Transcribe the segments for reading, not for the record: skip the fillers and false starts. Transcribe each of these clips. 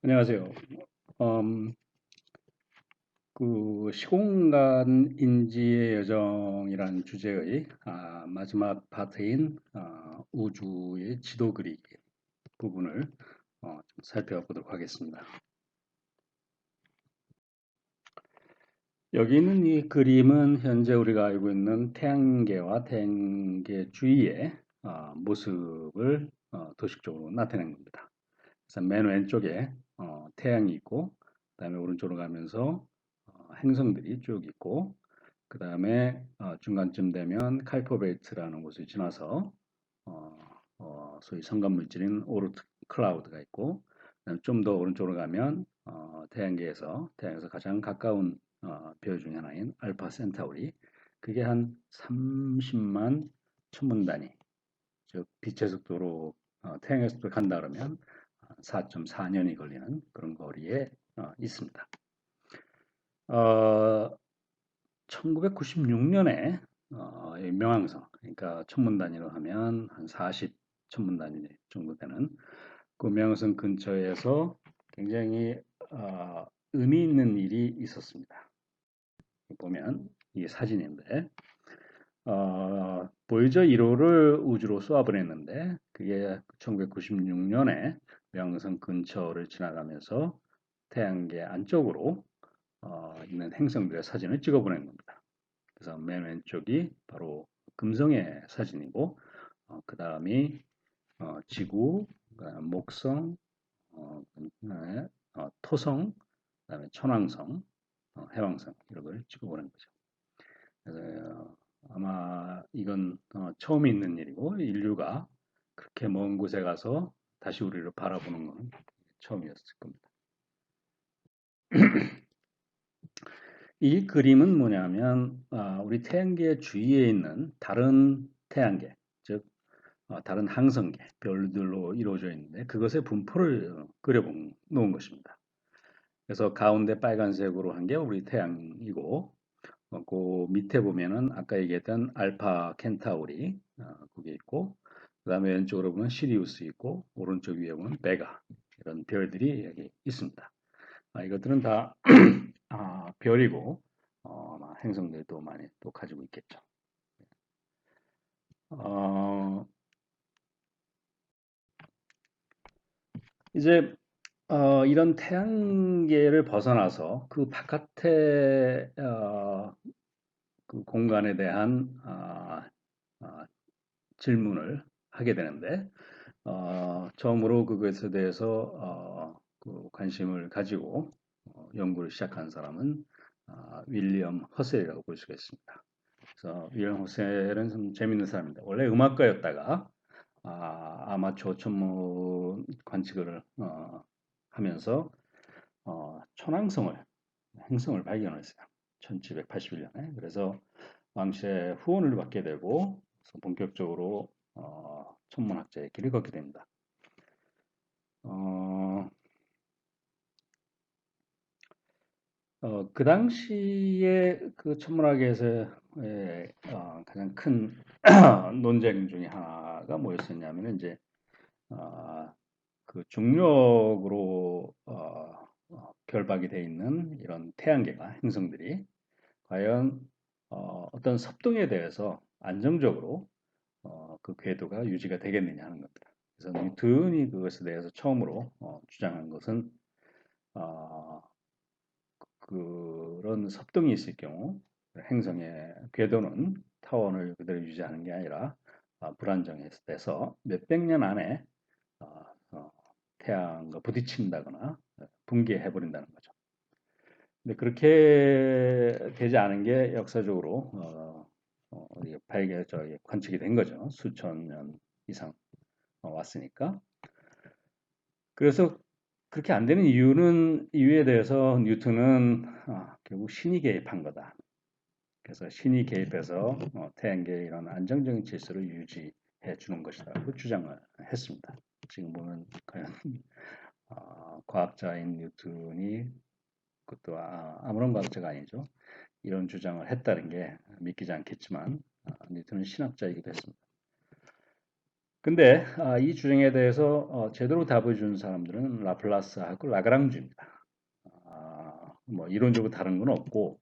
안녕하세요. 음, 시공간 인지의 여정이라는 주제의 마지막 파트인 우주의 지도 그리기 부분을 좀 살펴보도록 하겠습니다. 여기 있는 이 그림은 현재 우리가 알고 있는 태양계와 태양계 주위의 모습을 도식적으로 나타낸 겁니다. 그래서 맨 왼쪽에 태양이 있고, 그다음에 오른쪽으로 가면서 행성들이 쭉 있고, 그다음에 중간쯤 되면 칼퍼베이트라는 곳을 지나서 어, 소위 성간 물질인 오르트 클라우드가 있고, 좀 더 오른쪽으로 가면 태양에서 가장 가까운 별 중에 하나인 알파 센타우리, 그게 한 30만 천문 단위, 즉 빛의 속도로 태양에서 간다 그러면 4.4년이 걸리는 그런 거리에 있습니다. 어, 1996년에 명왕성, 그러니까 천문 단위로 하면 한 40 천문 단위 정도 되는 그 명왕성 근처에서 굉장히 의미 있는 일이 있었습니다. 보면 이 사진인데 보이저 1호를 우주로 쏘아보냈는데 그게 1996년에 명왕성 근처를 지나가면서 태양계 안쪽으로 있는 행성들의 사진을 찍어보낸 겁니다. 그래서 맨 왼쪽이 바로 금성의 사진이고 그 다음이 지구, 목성, 그다음에 토성, 그다음에 천왕성, 해왕성 이런 걸 찍어보는 거죠. 그래서 아마 이건 처음 있는 일이고 인류가 그렇게 먼 곳에 가서 다시 우리를 바라보는 것은 처음이었을 겁니다. 이 그림은 뭐냐면 우리 태양계 주위에 있는 다른 태양계, 즉 다른 항성계, 별들로 이루어져 있는데 그것의 분포를 그려 놓은 것입니다. 그래서 가운데 빨간색으로 한 게 우리 태양이고 그 밑에 보면은 아까 얘기했던 알파 켄타우리 그게 있고 그다음에 왼쪽으로 보면 시리우스 있고 오른쪽 위에 보면 베가 이런 별들이 여기 있습니다. 이것들은 다 별이고 행성들도 많이 또 가지고 있겠죠. 어, 이제 이런 태양계를 벗어나서 그 바깥의 그 공간에 대한 질문을 하게 되는데 처음으로 그것에 대해서 그 관심을 가지고 연구를 시작한 사람은 윌리엄 허셀이라고 볼 수가 있습니다. 그래서 윌리엄 허셀은 좀 재밌는 사람입니다. 원래 음악가였다가 아마추어 천문 관측을 하면서 천왕성을 행성을 발견했어요. 1781년에. 그래서 왕실의 후원을 받게 되고 본격적으로 천문학자의 길을 걷게 됩니다. 어, 그 당시에 그 천문학에서의 가장 큰 논쟁 중에 하나가 뭐였었냐면 이제 그 중력으로 결박이 되어 있는 이런 태양계가 행성들이 과연 어떤 섭동에 대해서 안정적으로 그 궤도가 유지가 되겠느냐 하는 겁니다. 그래서 뉴턴이 그것에 대해서 처음으로 주장한 것은 어, 그런 섭동이 있을 경우 행성의 궤도는 타원을 그대로 유지하는 게 아니라 불안정해서 몇백 년 안에 어, 어, 태양과 부딪힌다거나 붕괴해버린다는 거죠. 근데 그렇게 되지 않은 게 역사적으로 관측이 된 거죠. 수천 년 이상 왔으니까. 그래서 그렇게 안 되는 이유에 대해서 뉴턴은 결국 신이 개입한 거다. 그래서 신이 개입해서 태양계의 이런 안정적인 질서를 유지해 주는 것이라고 주장을 했습니다. 지금 보면 과연 과학자인 뉴턴이 그것도 아무런 과학자가 아니죠. 이런 주장을 했다는 게 믿기지 않겠지만 뉴턴은 신학자이기도 했습니다. 근데 이 주장에 대해서 제대로 답을 준 사람들은 라플라스하고 라그랑주입니다. 뭐 이론적으로 다른 건 없고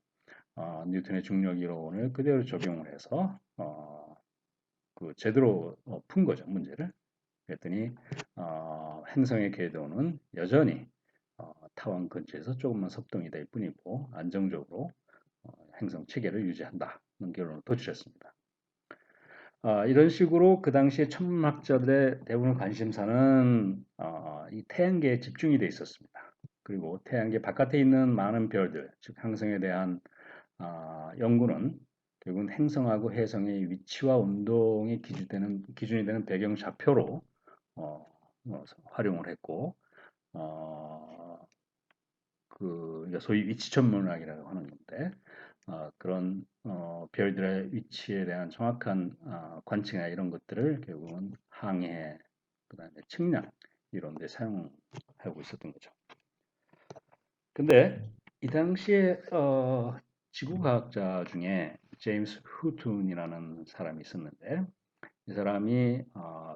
뉴턴의 중력 이론을 그대로 적용을 해서 그 제대로 푼 거죠, 문제를. 그랬더니 행성의 궤도는 여전히 타원 근처에서 조금만 섭동이 될 뿐이고 안정적으로 행성 체계를 유지한다는 결론을 도출했습니다. 이런 식으로 그 당시에 천문학자들의 대부분 관심사는 이 태양계에 집중이 돼 있었습니다. 그리고 태양계 바깥에 있는 많은 별들, 즉 행성에 대한 연구는 결국은 행성하고 해성의 위치와 운동이 기준이 되는 배경 좌표로 활용을 했고, 그 소위 위치 천문학이라고 하는 건데, 그런 별들의 위치에 대한 정확한 관측이나 이런 것들을 결국은 항해, 그다음에 측량 이런 데 사용하고 있었던 거죠. 근데 이 당시에 지구과학자 중에 제임스 후튼이라는 사람이 있었는데 이 사람이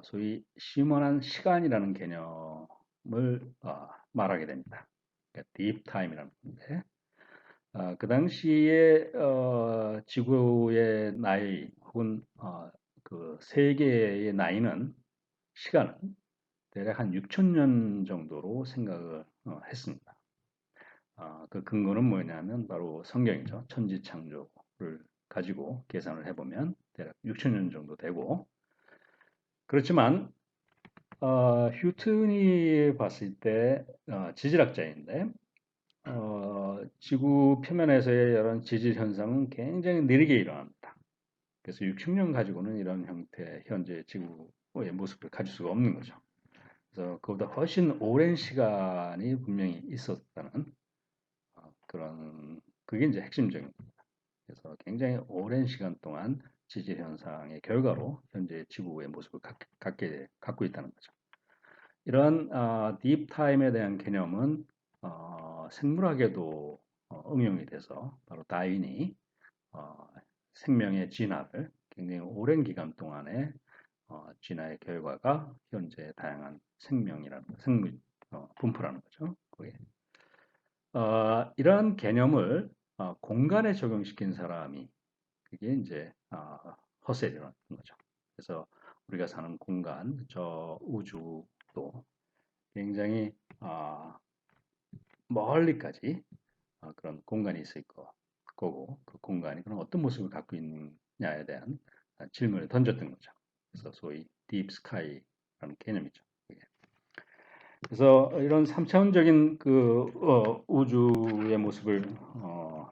소위 시원한 시간이라는 개념을 말하게 됩니다. 그러니까 딥 타임이라는 건데 그 당시에 지구의 나이 혹은 그 세계의 나이는 시간은 대략 한 6천 년 정도로 생각을 했습니다. 그 근거는 뭐냐면 바로 성경이죠. 천지창조를 가지고 계산을 해보면 대략 6천 년 정도 되고 그렇지만 휴튼이 봤을 때 지질학자인데 지구 표면에서의 이런 지질 현상은 굉장히 느리게 일어납니다. 그래서 6천 년 가지고는 이런 형태 현재 지구의 모습을 가질 수가 없는 거죠. 그래서 그보다 훨씬 오랜 시간이 분명히 있었다는 그런 그게 이제 핵심적인 겁니다. 그래서 굉장히 오랜 시간 동안 지질 현상의 결과로 현재 지구의 모습을 갖고 있다는 거죠. 이런 딥 타임에 대한 개념은 생물학에도 응용이 돼서 바로 다윈이 어, 생명의 진화를 굉장히 오랜 기간 동안의 진화의 결과가 현재 다양한 생명이라는 생물 분포라는 거죠. 그게. 이러한 개념을 공간에 적용시킨 사람이 그게 이제 허셀이라는 거죠. 그래서 우리가 사는 공간, 저 우주도 굉장히 멀리까지 그런 공간이 있을 거고 그 공간이 그럼 어떤 모습을 갖고 있느냐에 대한 질문을 던졌던 거죠. 그래서 소위 딥 스카이라는 개념이죠. 그래서 이런 3차원적인 그 우주의 모습을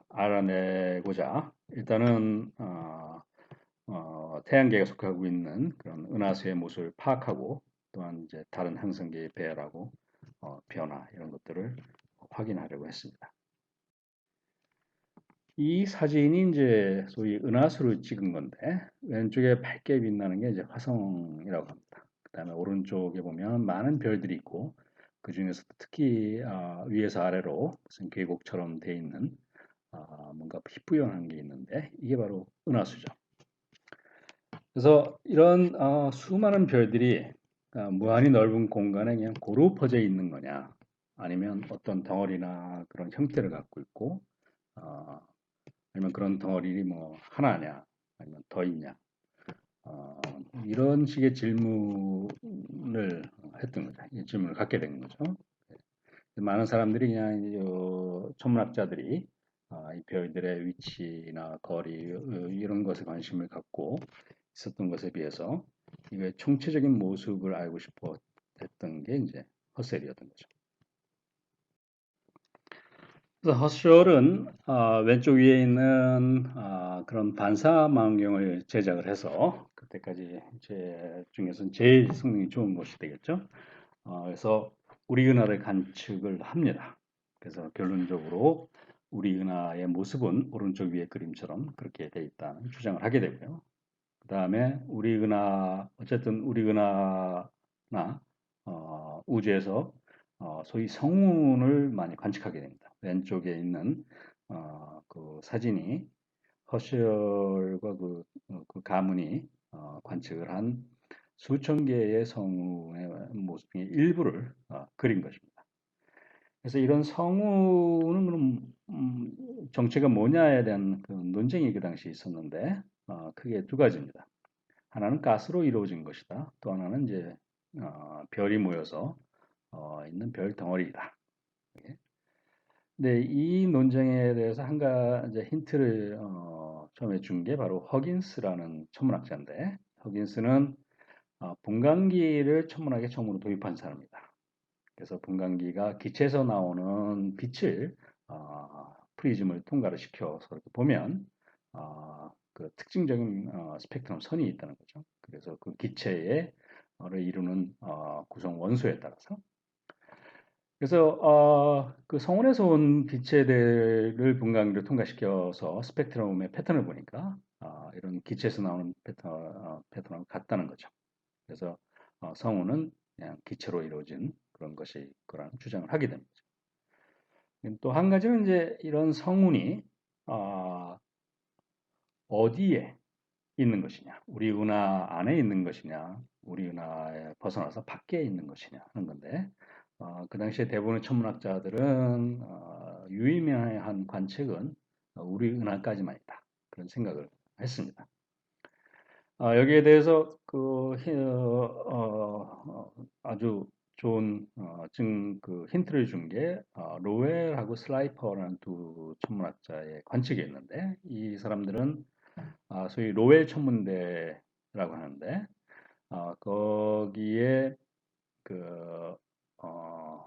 알아내고자 일단은 태양계가 속하고 있는 그런 은하수의 모습을 파악하고 또한 이제 다른 행성계의 배열하고 변화 이런 것들을 확인하려고 했습니다. 이 사진이 이제 소위 은하수를 찍은 건데 왼쪽에 밝게 빛나는 게 이제 화성이라고 합니다. 그다음에 오른쪽에 보면 많은 별들이 있고 그 중에서 특히 위에서 아래로 무슨 계곡처럼 돼 있는 뭔가 희뿌연한 게 있는데 이게 바로 은하수죠. 그래서 이런 수많은 별들이 무한히 넓은 공간에 그냥 고루 퍼져 있는 거냐 아니면 어떤 덩어리나 그런 형태를 갖고 있고 어, 아니면 그런 덩어리 뭐 하나냐 아니면 더 있냐 이런 식의 질문을 했던 거죠. 이 질문을 갖게 된 거죠. 많은 사람들이 그냥 천문학자들이 이 별들의 위치나 거리 이런 것에 관심을 갖고 있었던 것에 비해서 이게 총체적인 모습을 알고 싶어 했던 게 이제 허셀이었던 거죠. 그래서 허셜은 왼쪽 위에 있는 그런 반사망경을 제작을 해서 그때까지 제 중에서는 제일 성능이 좋은 것이 되겠죠. 그래서 우리 은하를 관측을 합니다. 그래서 결론적으로 우리 은하의 모습은 오른쪽 위의 그림처럼 그렇게 돼 있다는 주장을 하게 되고요. 그 다음에 우리 은하 어쨌든 우리 은하나 우주에서 소위 성운을 많이 관측하게 됩니다. 왼쪽에 있는 그 사진이 허셜과 그 가문이 관측을 한 수천 개의 성운의 모습 중에 일부를 그린 것입니다. 그래서 이런 성운은 그럼 정체가 뭐냐에 대한 그 논쟁이 그 당시 있었는데 크게 두 가지입니다. 하나는 가스로 이루어진 것이다. 또 하나는 이제 별이 모여서 있는 별 덩어리이다. 예. 근데 이 논쟁에 대해서 한 가지 힌트를 처음에 준 게 바로 허긴스라는 천문학자인데 허긴스는 분광기를 천문학에 처음으로 도입한 사람입니다. 그래서 분광기가 기체에서 나오는 빛을 프리즘을 통과를 시켜서 이렇게 보면 그 특징적인 스펙트럼 선이 있다는 거죠. 그래서 그 기체를 이루는 구성 원소에 따라서 그래서 그 성운에서 온 빛의 대를 분광기를 통과시켜서 스펙트럼의 패턴을 보니까 이런 기체에서 나오는 패턴하고 같다는 거죠. 그래서 성운은 그냥 기체로 이루어진 그런 것이 거라는 주장을 하게 됩니다. 또 한 가지는 이제 이런 성운이 어, 어디에 있는 것이냐, 우리 은하 안에 있는 것이냐, 우리 은하에 벗어나서 밖에 있는 것이냐 하는 건데 그 당시에 대부분의 천문학자들은 유의미한 관측은 우리 은하까지만 있다 그런 생각을 했습니다. 여기에 대해서 아주 좋은 그 힌트를 준 게 로웰하고 슬라이퍼라는 두 천문학자의 관측이 있는데 이 사람들은 소위 로웰 천문대라고 하는데 거기에 그 어,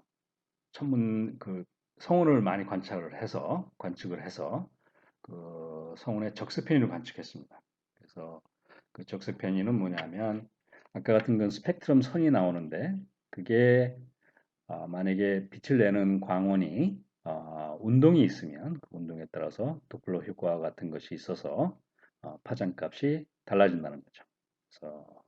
천문 그 성운을 많이 관측을 해서 그 성운의 적세 편의를 관측했습니다. 그래서 그 적세 편의는 뭐냐면 아까 같은 건 스펙트럼 선이 나오는데 그게 만약에 빛을 내는 광원이 운동이 있으면 그 운동에 따라서 도플러 효과 같은 것이 있어서 파장값이 달라진다는 거죠. 그래서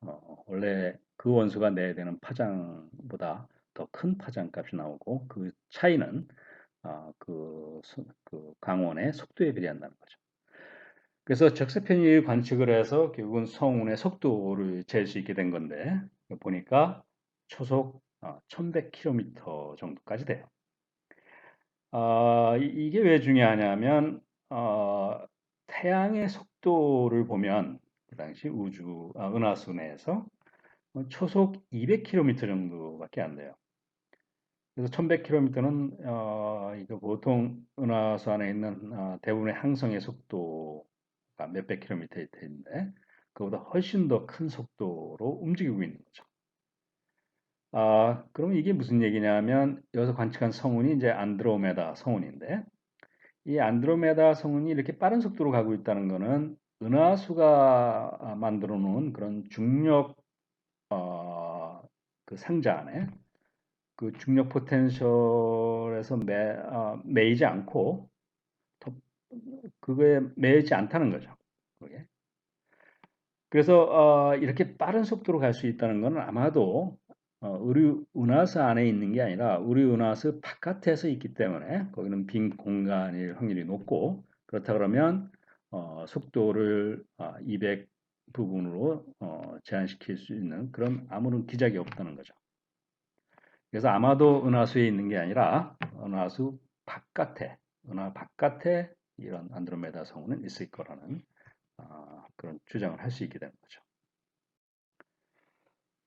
원래 그 원소가 내야 되는 파장보다 더 큰 파장값이 나오고 그 차이는 그 광원의 속도에 비례한다는 거죠. 그래서 적세편이 관측을 해서 결국은 성운의 속도를 잴 수 있게 된 건데 보니까 초속 1100km 정도까지 돼요. 이게 왜 중요하냐면 태양의 속도를 보면 그 당시 은하수 내에서 초속 200km 정도밖에 안 돼요. 그래서 1100km는 이거 보통 은하수 안에 있는 대부분의 항성의 속도가 몇백 킬로미터일 텐데 그보다 훨씬 더 큰 속도로 움직이고 있는 거죠. 그러면 이게 무슨 얘기냐면 여기서 관측한 성운이 이제 안드로메다 성운인데 이 안드로메다 성운이 이렇게 빠른 속도로 가고 있다는 것은 은하수가 만들어 놓은 그런 중력 그 상자 안에 그 중력 포텐셜에서 매이지 않고 그거에 매이지 않다는 거죠. 그게. 그래서 이렇게 빠른 속도로 갈 수 있다는 것은 아마도 우리 은하수 안에 있는 게 아니라 우리 은하수 바깥에서 있기 때문에 거기는 빈 공간일 확률이 높고 그렇다 그러면 속도를 200 부분으로 제한시킬 수 있는 그런 아무런 기작이 없다는 거죠. 그래서 아마도 은하수에 있는 게 아니라 은하 바깥에 이런 안드로메다 성운은 있을 거라는 그런 주장을 할 수 있게 되는 거죠.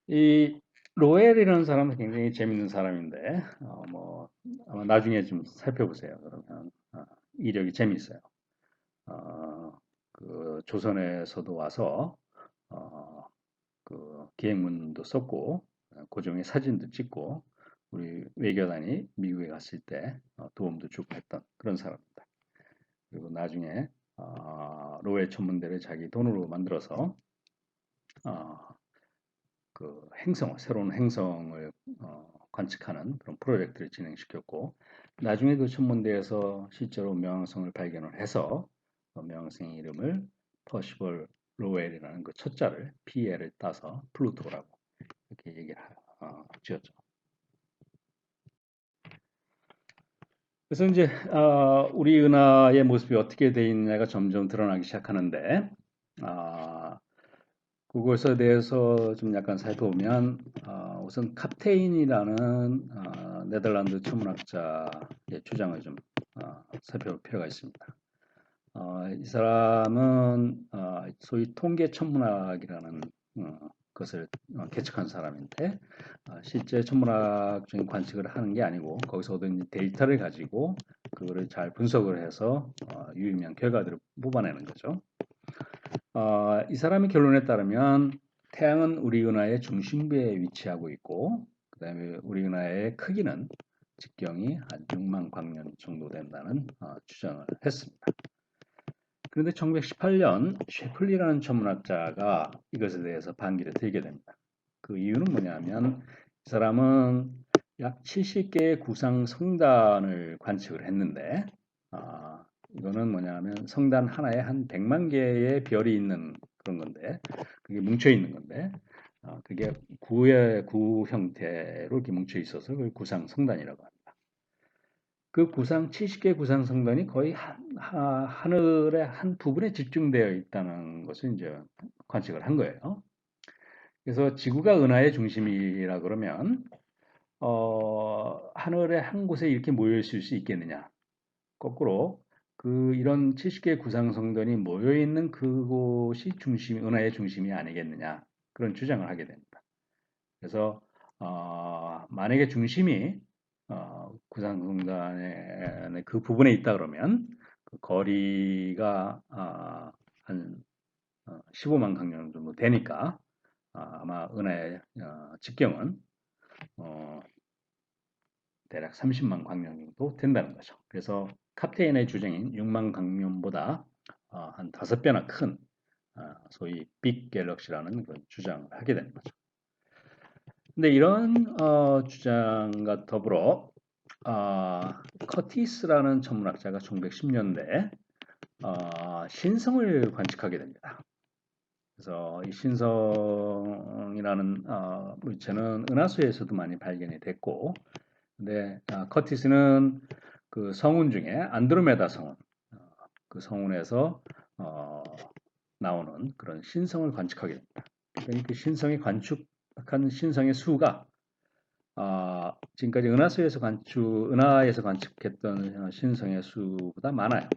이 로엘이라는 사람은 굉장히 재밌는 사람인데 아마 나중에 좀 살펴보세요. 그러면 이력이 재밌어요. 그 조선에서도 와서 그 기행문도 썼고 고종의 사진도 찍고 우리 외교단이 미국에 갔을 때 도움도 주고 했던 그런 사람입니다. 그리고 나중에 로엘 천문대를 자기 돈으로 만들어서 그 새로운 행성을 관측하는 그런 프로젝트를 진행시켰고 나중에 그 천문대에서 실제로 명왕성을 발견을 해서 명왕성 이름을 퍼시벌 로웰이라는 그 첫자를 PL을 따서 플루토라고 이렇게 얘기를 지었죠. 그래서 이제 우리 은하의 모습이 어떻게 되어 있느냐가 점점 드러나기 시작하는데 그것에 대해서 좀 약간 살펴보면 우선 카프테인이라는 네덜란드 천문학자의 주장을 좀 살펴볼 필요가 있습니다. 이 사람은 소위 통계 천문학이라는 것을 개척한 사람인데 실제 천문학적인 관측을 하는 게 아니고 거기서 얻은 데이터를 가지고 그거를 잘 분석을 해서 유의미한 결과들을 뽑아내는 거죠. 이 사람의 결론에 따르면 태양은 우리 은하의 중심부에 위치하고 있고 그 다음에 우리 은하의 크기는 직경이 한 6만 광년 정도 된다는 주장을 했습니다. 그런데 1918년 셰플리라는 천문학자가 이것에 대해서 반기를 들게 됩니다. 그 이유는 뭐냐면 이 사람은 약 70개의 구상 성단을 관측을 했는데 이거는 뭐냐면 성단 하나에 한 100만 개의 별이 있는 그런 건데 그게 뭉쳐 있는 건데 그게 구 형태로 이렇게 뭉쳐 있어서 그걸 구상 성단이라고 합니다. 그 구상 70개 구상 성단이 거의 하늘의 한 부분에 집중되어 있다는 것을 이제 관측을 한 거예요. 그래서 지구가 은하의 중심이라 그러면 하늘의 한 곳에 이렇게 모여 있을 수 있겠느냐? 거꾸로 이런 70개 구상 성단이 모여 있는 그곳이 은하의 중심이 아니겠느냐? 그런 주장을 하게 됩니다. 그래서 만약에 중심이 구상성단의 그 부분에 있다 그러면 그 거리가 한 15만 광년 정도 되니까 아마 은하의 직경은 대략 30만 광년 정도 된다는 거죠. 그래서 캅테인의 주장인 6만 광년보다 한 5배나 큰 소위 빅 갤럭시라는 그런 주장을 하게 되는 거죠. 근데 이런 주장과 더불어 커티스라는 천문학자가 1910년대 신성을 관측하게 됩니다. 그래서 이 신성이라는 물체는 은하수에서도 많이 발견이 됐고, 근데 커티스는 그 성운 중에 안드로메다 성운, 그 성운에서 나오는 그런 신성을 관측하게 됩니다. 그러니까 그 신성이 관측한 신성의 수가 지금까지 은하에서 관측했던 신성의 수보다 많아요.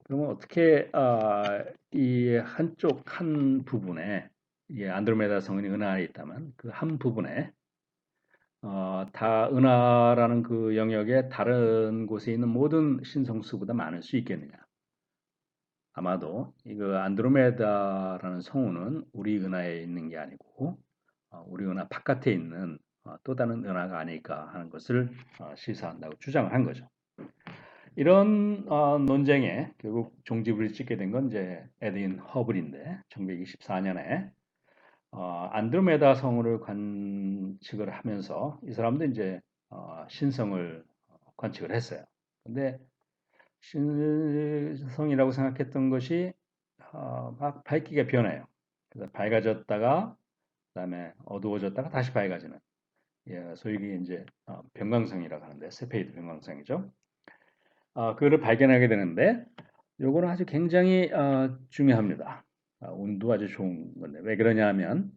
그러면 어떻게 이 한쪽 한 부분에 안드로메다 성운이 은하에 있다면 그 한 부분에 다 은하라는 그 영역의 다른 곳에 있는 모든 신성 수보다 많을 수 있겠느냐? 아마도 이거 안드로메다라는 성운은 우리 은하에 있는 게 아니고 우리 은하 바깥에 있는 또 다른 은하가 아닐까 하는 것을 시사한다고 주장을 한 거죠. 이런 논쟁에 결국 종지부를 찍게 된 건 이제 에드윈 허블인데 1924년에 안드로메다 성운을 관측을 하면서 이 사람도 이제 신성을 관측을 했어요. 근데 신성이라고 생각했던 것이 막 밝기가 변해요. 그래서 밝아졌다가 그다음에 어두워졌다가 다시 밝아지는 소위 이제 변광성이라고 하는데 세페이드 변광성이죠. 그거를 발견하게 되는데 요거는 아주 굉장히 중요합니다. 운도 아주 좋은 건데 왜 그러냐면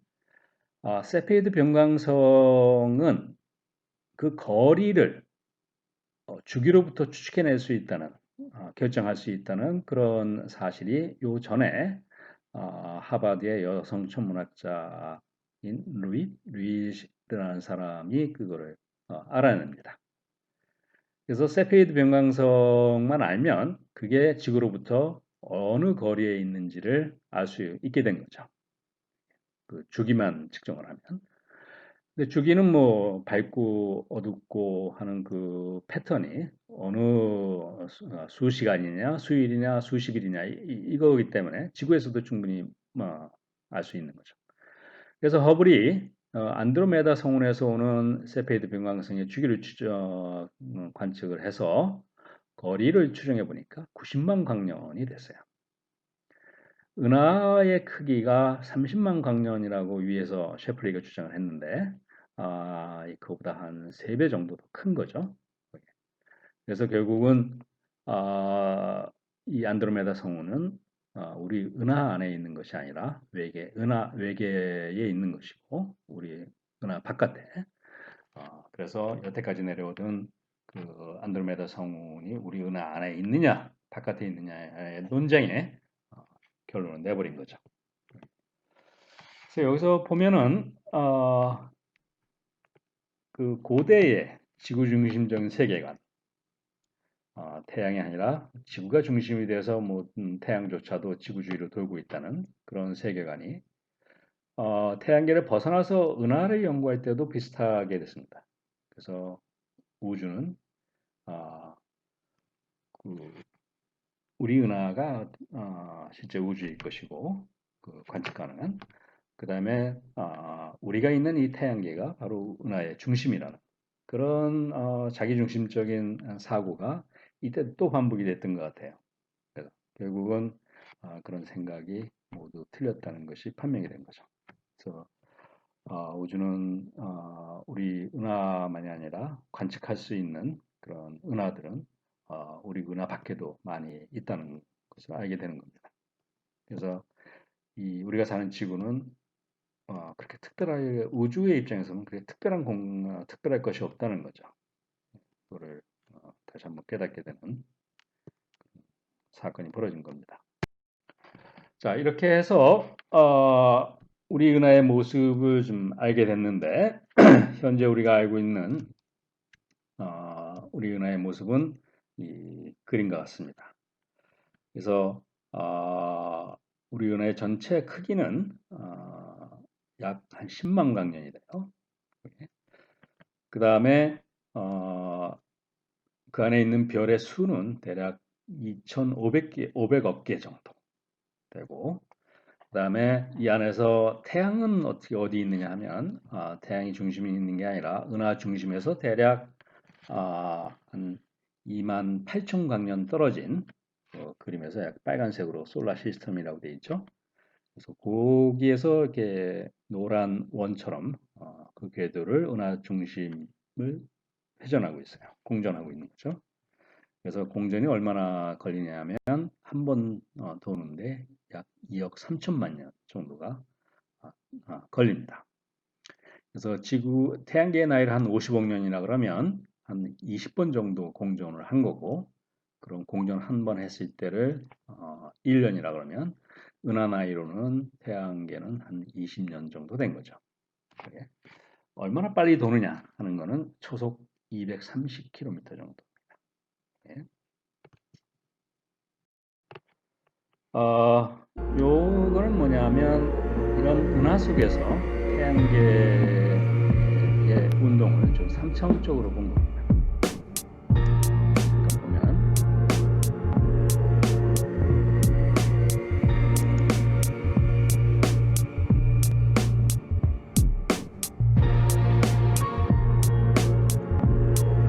세페이드 변광성은 그 거리를 주기로부터 추측해낼 수 있다는 결정할 수 있다는 그런 사실이 요 전에 하버드의 여성 천문학자인 루이라는 사람이 그거를 알아냅니다. 그래서 세페이드 변광성만 알면 그게 지구로부터 어느 거리에 있는지를 알 수 있게 된 거죠. 그 주기만 측정을 하면. 근데 주기는 뭐 밝고 어둡고 하는 그 패턴이 어느 수시간이냐, 수일이냐, 수십일이냐 이거기 때문에 지구에서도 충분히 뭐 알 수 있는 거죠. 그래서 허블이 안드로메다 성운에서 오는 세페이드 변광성의 주기를 관측을 해서 거리를 추정해 보니까 90만 광년이 됐어요. 은하의 크기가 30만 광년이라고 위에서 셰플리가 주장을 했는데 그거보다 한 3배 정도 더 큰 거죠. 그래서 결국은 이 안드로메다 성운은 우리 은하 안에 있는 것이 아니라 외계에 있는 것이고 우리 은하 바깥에. 그래서 여태까지 내려오던 그 안드로메다 성운이 우리 은하 안에 있느냐 바깥에 있느냐의 논쟁에 결론을 내버린 거죠. 그래서 여기서 보면은 그 고대의 지구 중심적인 세계관, 태양이 아니라 지구가 중심이 돼서 뭐 태양조차도 지구 주위로 돌고 있다는 그런 세계관이 태양계를 벗어나서 은하를 연구할 때도 비슷하게 됐습니다. 그래서 우주는 그 우리 은하가 실제 우주일 것이고 관측 가능한 그 다음에 우리가 있는 이 태양계가 바로 은하의 중심이라는 그런 자기중심적인 사고가 이때 또 반복이 됐던 것 같아요. 그래서 결국은 그런 생각이 모두 틀렸다는 것이 판명이 된 거죠. 그래서 우주는 우리 은하만이 아니라 관측할 수 있는 그런 은하들은 우리 은하 밖에도 많이 있다는 것을 알게 되는 겁니다. 그래서 우리가 사는 지구는 그렇게 특별하게 우주의 입장에서는 그렇게 특별할 것이 없다는 거죠. 그거를 다시 한번 깨닫게 되는 사건이 벌어진 겁니다. 자, 이렇게 해서 우리 은하의 모습을 좀 알게 됐는데 현재 우리가 알고 있는 우리 은하의 모습은 이 그림과 같습니다. 그래서 우리 은하의 전체 크기는 약 한 10만 광년이 돼요. 그 다음에 그 안에 있는 별의 수는 대략 2,500억 개 정도 되고, 그 다음에 이 안에서 태양은 어디 있느냐 하면 태양이 중심이 있는 게 아니라 은하 중심에서 대략 한 2만 8천 광년 떨어진 그림에서 약 빨간색으로 솔라 시스템이라고 되어 있죠. 그래서 거기에서 이렇게 노란 원처럼 그 궤도를 은하 중심을 회전하고 있어요. 공전하고 있는 거죠. 그래서 공전이 얼마나 걸리냐면 한 번 도는데 약 2억 3천만 년 정도가 걸립니다. 그래서 태양계의 나이를 한 50억 년이라 그러면 한 20번 정도 공전을 한 거고, 그럼 공전 한 번 했을 때를 1년이라 그러면 은하 나이로는 태양계는 한 20년 정도 된 거죠. 그게 얼마나 빨리 도느냐 하는 거는 초속 230km 정도입니다. 예. 요거는 뭐냐면 이런 은하 속에서 태양계의 운동을 좀 3차원적으로 본 겁니다. 그러니까 보면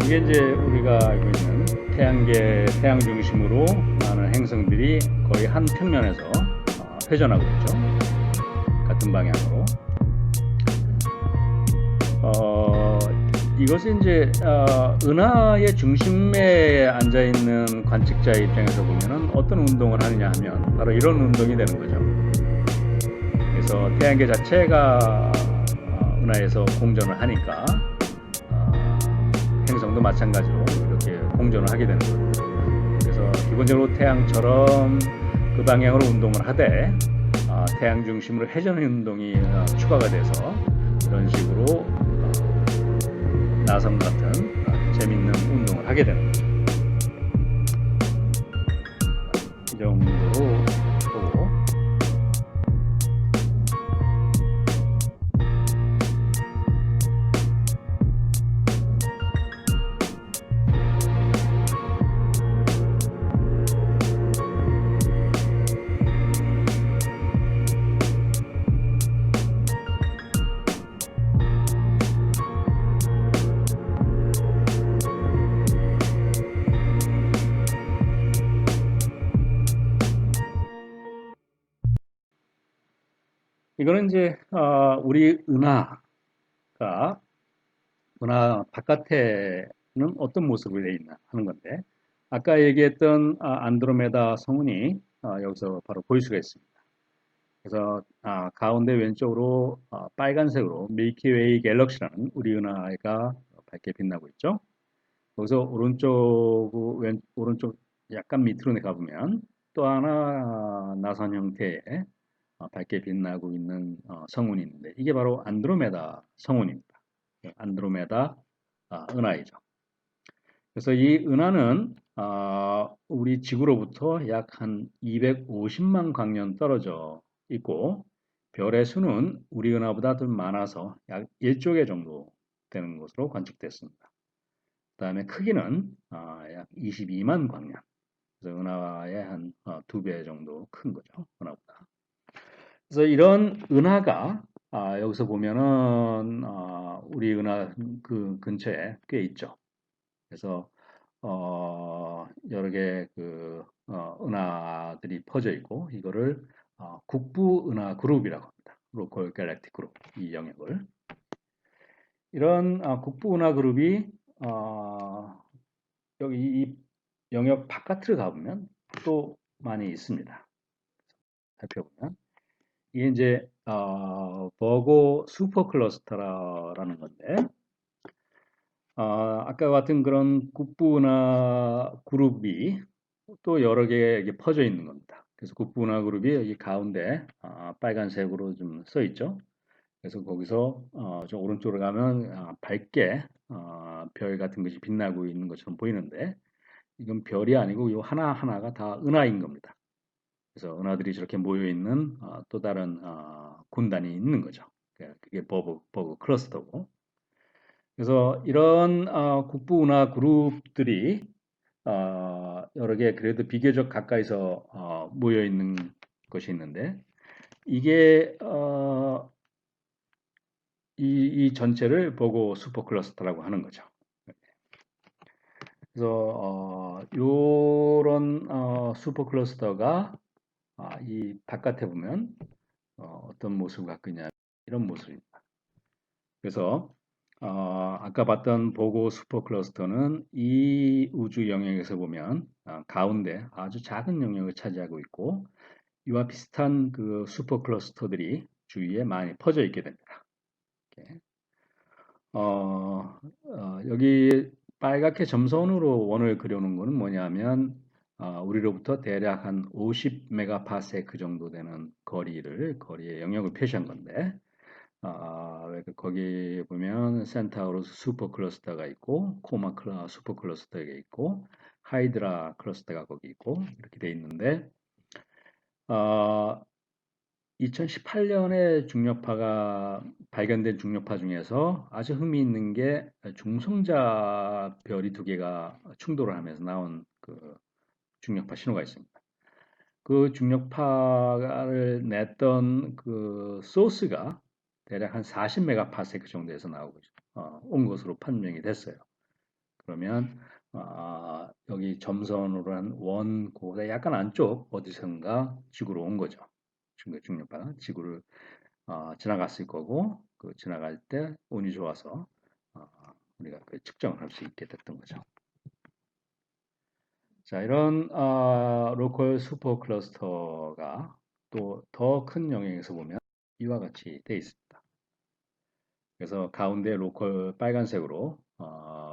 이게 이제 우리가 알고 있는 태양 중심으로 많은 행성들이 거의 한 평면에서 회전하고 있죠. 같은 방향으로. 이것이 이제 은하의 중심에 앉아 있는 관측자의 입장에서 보면은 어떤 운동을 하느냐 하면 바로 이런 운동이 되는 거죠. 그래서 태양계 자체가 은하에서 공전을 하니까 행성도 마찬가지로 이렇게 공전을 하게 되는 거예요. 그래서 기본적으로 태양처럼 그 방향으로 운동을 하되 태양 중심으로 회전의 운동이 추가가 돼서 이런 식으로 나성 같은 재밌는 운동을 하게 되는 거죠. 이 정도로 보고 이거는 이제 우리 은하 바깥에는 어떤 모습으로 되어 있나 하는 건데, 아까 얘기했던 안드로메다 성운이 여기서 바로 볼 수가 있습니다. 그래서 가운데 왼쪽으로 빨간색으로 밀키웨이 갤럭시라는 우리 은하가 밝게 빛나고 있죠. 거기서 오른쪽 약간 밑으로 가보면 또 하나 나선 형태의 밝게 빛나고 있는 성운이 있는데 이게 바로 안드로메다 성운입니다. 안드로메다 은하이죠. 그래서 이 은하는 우리 지구로부터 약 한 250만 광년 떨어져 있고 별의 수는 우리 은하보다 더 많아서 약 1조 개 정도 되는 것으로 관측됐습니다. 그 다음에 크기는 약 22만 광년. 그래서 은하의 한 2배 정도 큰 거죠. 은하보다. 그래서 이런 은하가 여기서 보면은 우리 은하 그 근처에 꽤 있죠. 그래서 여러 개 은하들이 퍼져 있고 이거를 국부 은하 그룹이라고 합니다. 로컬 갤렉틱 그룹 이 영역을 이런 국부 은하 그룹이 여기 이 영역 바깥으로 가보면 또 많이 있습니다. 살펴보면 이게 이제 버고 슈퍼 클러스터라는 건데 아까 같은 그런 국부은하 그룹이 또 여러 개 퍼져 있는 겁니다. 그래서 국부은하 그룹이 여기 가운데 빨간색으로 좀 써 있죠. 그래서 거기서 저 오른쪽으로 가면 밝게 별 같은 것이 빛나고 있는 것처럼 보이는데 이건 별이 아니고 이 하나하나가 다 은하인 겁니다. 그래서 은하들이 저렇게 모여 있는 또 다른 군단이 있는 거죠. 그게 버그 클러스터고. 그래서 이런 국부 은하 그룹들이 여러 개 그래도 비교적 가까이서 모여 있는 것이 있는데 이게 이 전체를 보고 슈퍼 클러스터라고 하는 거죠. 그래서 이런 슈퍼 클러스터가 이 바깥에 보면 어떤 모습을 갖고 있냐 이런 모습입니다. 그래서 아까 봤던 보고 슈퍼 클러스터는 이 우주 영역에서 보면 가운데 아주 작은 영역을 차지하고 있고 이와 비슷한 그 슈퍼 클러스터들이 주위에 많이 퍼져 있게 됩니다. 이렇게. 여기 빨갛게 점선으로 원을 그려놓은 것은 뭐냐면 우리로부터 대략 한 50메가파세크 정도 되는 거리의 영역을 표시한 건데 거기 보면 센타우루스 슈퍼 클러스터가 있고 코마 슈퍼 클러스터가 있고 하이드라 클러스터가 거기 있고 이렇게 돼 있는데 2018년에 중력파가 발견된 중력파 중에서 아주 흥미있는 게 중성자 별이 두 개가 충돌을 하면서 나온 그 중력파 신호가 있습니다. 그 중력파를 냈던 그 소스가 대략 한 40메가파세크 정도에서 나오고 온 것으로 판명이 됐어요. 그러면 여기 점선으로 한 원고가 약간 안쪽 어디선가 지구로 온 거죠. 중력파가 지구를 지나갔을 거고 그 지나갈 때 운이 좋아서 우리가 그 측정을 할 수 있게 됐던 거죠. 자, 이런 로컬 슈퍼 클러스터가 또 더 큰 영역에서 보면 이와 같이 되어 있습니다. 그래서 가운데 로컬 빨간색으로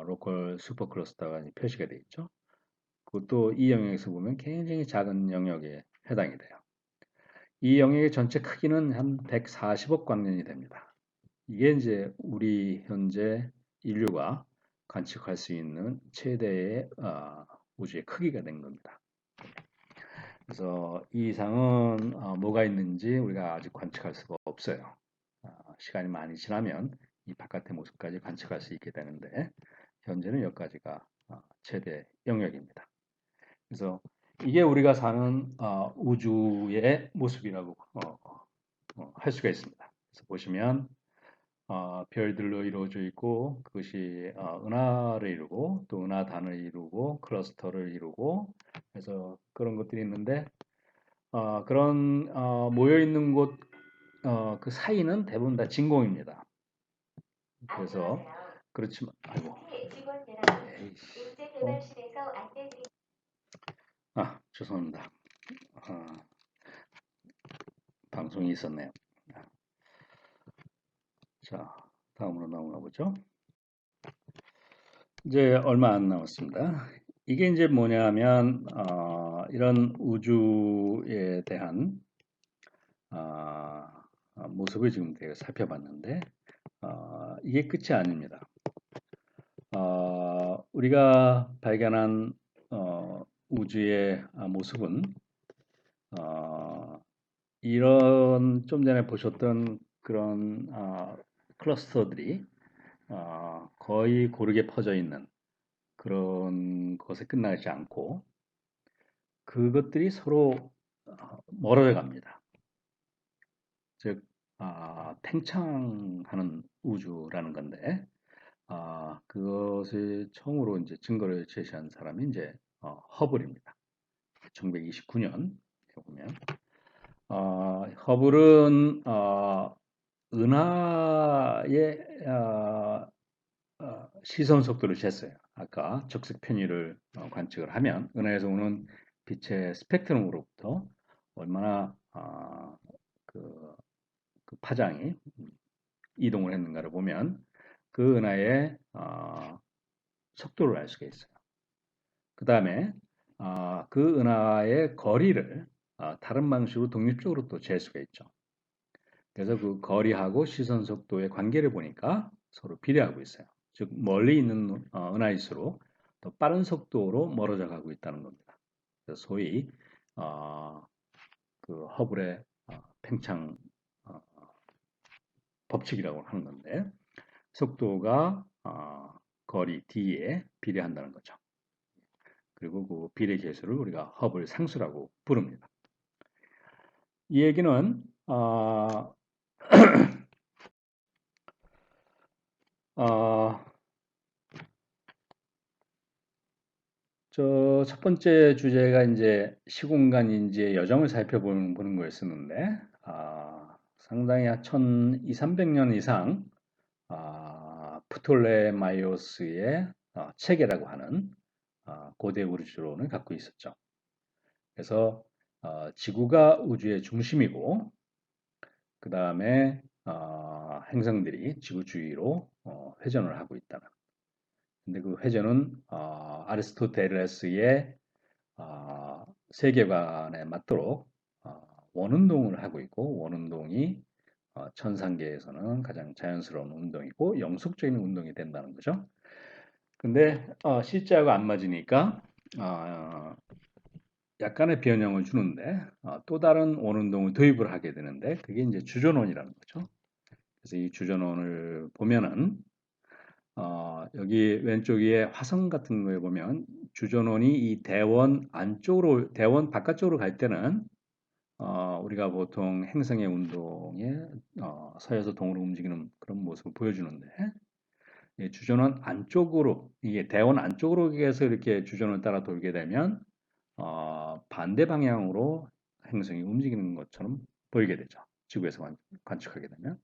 로컬 슈퍼 클러스터가 표시가 되어 있죠. 그것도 이 영역에서 보면 굉장히 작은 영역에 해당이 돼요. 이 영역의 전체 크기는 한 140억 광년이 됩니다. 이게 이제 우리 현재 인류가 관측할 수 있는 최대의 우주의 크기가 된 겁니다. 그래서 이 이상은 뭐가 있는지 우리가 아직 관측할 수가 없어요. 시간이 많이 지나면 이 바깥의 모습까지 관측할 수 있게 되는데 현재는 여기까지가 최대 영역입니다. 그래서 이게 우리가 사는 우주의 모습이라고 할 수가 있습니다. 그래서 보시면 별들로 이루어져 있고 그것이 은하를 이루고 또 은하단을 이루고 클러스터를 이루고 그래서 그런 것들이 있는데 그런 모여 있는 곳 그 사이는 대부분 다 진공입니다. 그래서 그렇지만 아이고 에이씨. 죄송합니다. 방송이 있었네요. 자, 다음으로 넘어가 보죠. 이제 얼마 안 남았습니다. 이게 이제 뭐냐면 이런 우주에 대한 모습을 지금 제가 살펴봤는데 이게 끝이 아닙니다. 우리가 발견한 우주의 모습은 이런 좀 전에 보셨던 그런 클러스터들이 거의 고르게 퍼져 있는 그런 것에 끝나지 않고 그것들이 서로 멀어져 갑니다. 즉 팽창하는 우주라는 건데 그것을 처음으로 이제 증거를 제시한 사람이 이제 허블입니다. 1929년 보면 허블은 은하의 시선 속도를 쟀어요. 아까 적색 편의를 관측을 하면 은하에서 오는 빛의 스펙트럼으로부터 얼마나 그 파장이 이동을 했는가를 보면 그 은하의 속도를 알 수가 있어요. 그 다음에 그 은하의 거리를 다른 방식으로 독립적으로 또 잴 수가 있죠. 그래서 그 거리하고 시선 속도의 관계를 보니까 서로 비례하고 있어요. 즉 멀리 있는 은하일수록 더 빠른 속도로 멀어져 가고 있다는 겁니다. 그래서 소위 그 허블의 팽창 법칙이라고 하는 건데 속도가 거리 d에 비례한다는 거죠. 그리고 그 비례 계수를 우리가 허블 상수라고 부릅니다. 이 얘기는 저 첫 번째 주제가 이제 시공간 인지의 여정을 살펴보는 거였었는데 상당히 한 1200~300년 이상 프톨레마이오스의 체계라고 하는 고대 우주론을 갖고 있었죠. 그래서 지구가 우주의 중심이고 그 다음에 행성들이 지구 주위로 회전을 하고 있다는. 근데 그 회전은 아리스토텔레스의 세계관에 맞도록 원운동을 하고 있고 원운동이 천상계에서는 가장 자연스러운 운동이고 영속적인 운동이 된다는 거죠. 근데 실제하고 안 맞으니까 약간의 변형을 주는데 또 다른 원운동을 도입을 하게 되는데 그게 이제 주전원이라는 거죠. 그래서 이 주전원을 보면은 여기 왼쪽 위에 화성 같은 거에 보면 주전원이 이 대원 안쪽으로 대원 바깥쪽으로 갈 때는 우리가 보통 행성의 운동에 서에서 동으로 움직이는 그런 모습을 보여주는데 주전원 안쪽으로 이게 대원 안쪽으로 해서 이렇게 주전원을 따라 돌게 되면 반대 방향으로 행성이 움직이는 것처럼 보이게 되죠. 지구에서 관측하게 되면.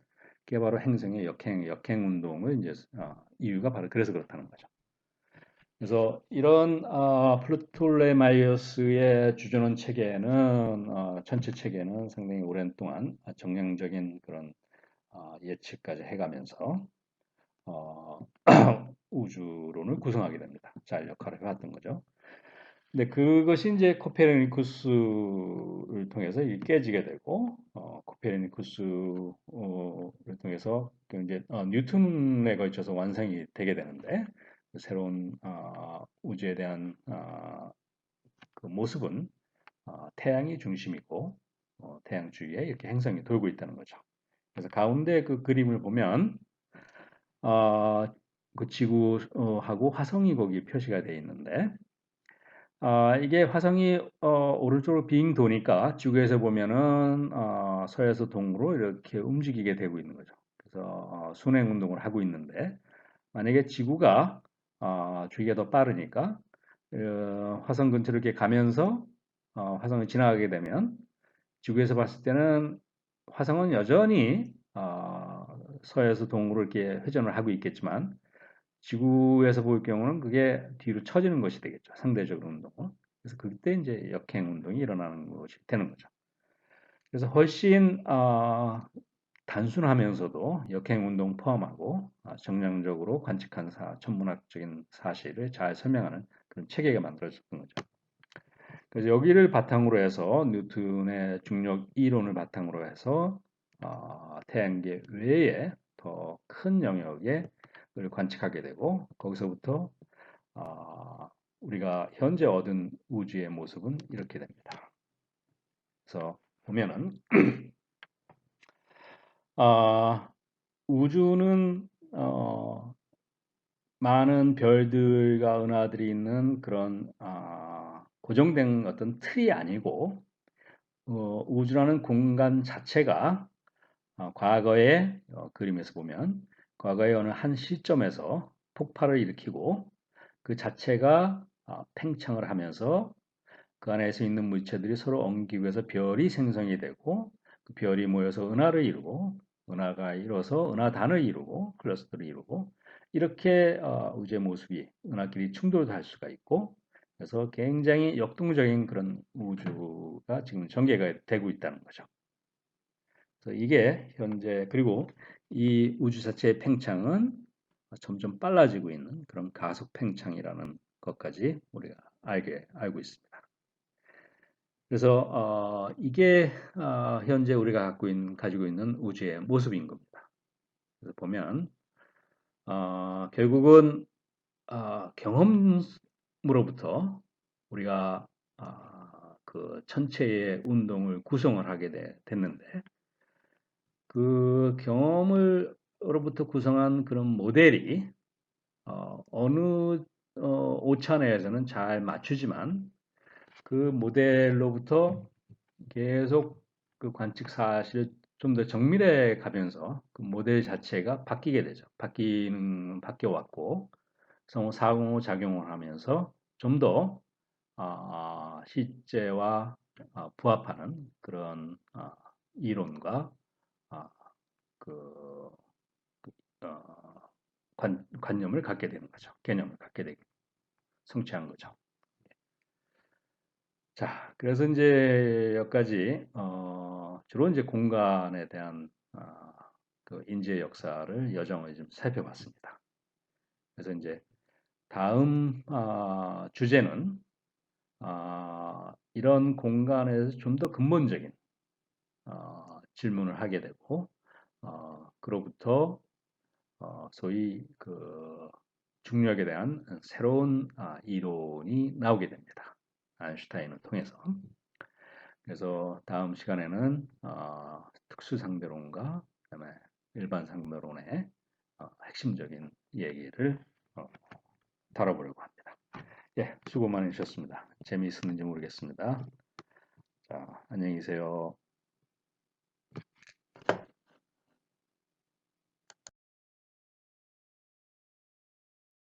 그게 바로 행성의 역행 운동을 이제 이유가 바로 그래서 그렇다는 거죠. 그래서 이런 플루톨레마이오스의 주전원 체계는 전체 체계는 상당히 오랜 동안 정량적인 그런 예측까지 해가면서 우주론을 구성하게 됩니다. 잘 역할을 해왔던 거죠. 근데 그것이 이제 코페르니쿠스를 통해서 깨지게 되고 코페르니쿠스를 통해서 그 이제 뉴턴에 걸쳐서 완성이 되게 되는데 새로운 우주에 대한 그 모습은 태양이 중심이고 태양 주위에 이렇게 행성이 돌고 있다는 거죠. 그래서 가운데 그 그림을 보면 그 지구하고 화성이 거기 표시가 되어 있는데 이게 화성이 오른쪽으로 빙 도니까 지구에서 보면은 서에서 동으로 이렇게 움직이게 되고 있는 거죠. 그래서 순행 운동을 하고 있는데 만약에 지구가 주기가 더 빠르니까 화성 근처로 이렇게 가면서 화성을 지나가게 되면 지구에서 봤을 때는 화성은 여전히 서에서 동으로 이렇게 회전을 하고 있겠지만 지구에서 볼 경우는 그게 뒤로 처지는 것이 되겠죠. 상대적으로 운동은. 그래서 그때 이제 역행 운동이 일어나는 것이 되는 거죠. 그래서 훨씬 단순하면서도 역행 운동 포함하고 정량적으로 관측한 천문학적인 사실을 잘 설명하는 그런 체계가 만들어졌던 거죠. 그래서 여기를 바탕으로 해서 뉴턴의 중력 이론을 바탕으로 해서 태양계 외에 더 큰 영역을 관측하게 되고 거기서부터 우리가 현재 얻은 우주의 모습은 이렇게 됩니다. 그래서 보면은 우주는 많은 별들과 은하들이 있는 그런 고정된 어떤 틀이 아니고 우주라는 공간 자체가 과거의 그림에서 보면 과거의 어느 한 시점에서 폭발을 일으키고 그 자체가 팽창을 하면서 그 안에서 있는 물체들이 서로 엉기고 해서 별이 생성이 되고 그 별이 모여서 은하를 이루고 은하가 이뤄서 은하단을 이루고 클러스터를 이루고 이렇게 우주의 모습이 은하끼리 충돌도 할 수가 있고 그래서 굉장히 역동적인 그런 우주가 지금 전개가 되고 있다는 거죠. 그래서 이게 현재 그리고 이 우주 자체의 팽창은 점점 빨라지고 있는 그런 가속 팽창이라는 것까지 우리가 알고 있습니다. 그래서 이게 현재 우리가 가지고 있는 우주의 모습인 겁니다. 그래서 보면 결국은 경험으로부터 우리가 그 전체의 운동을 구성을 하게 됐는데 그 경험으로부터 구성한 그런 모델이 어느 오차 내에서는 잘 맞추지만 그 모델로부터 계속 그 관측 사실을 좀 더 정밀해 가면서 그 모델 자체가 바뀌게 되죠. 바뀌어 왔고 상호작용을 하면서 좀 더 실제와 부합하는 그런 이론과 아, 그 어, 관념을 갖게 되는 거죠. 개념을 갖게 되게 성취한 거죠. 자, 그래서 이제 여기까지 주로 이제 공간에 대한 그 인지의 역사를 여정을 좀 살펴봤습니다. 그래서 이제 다음 주제는 이런 공간에서 좀 더 근본적인 질문을 하게 되고 그로부터 소위 그 중력에 대한 새로운 이론이 나오게 됩니다. 아인슈타인을 통해서. 그래서 다음 시간에는 특수 상대론과 그다음에 일반 상대론의 핵심적인 얘기를 다뤄보려고 합니다. 예, 수고 많으셨습니다. 재미있었는지 모르겠습니다. 자, 안녕히 계세요.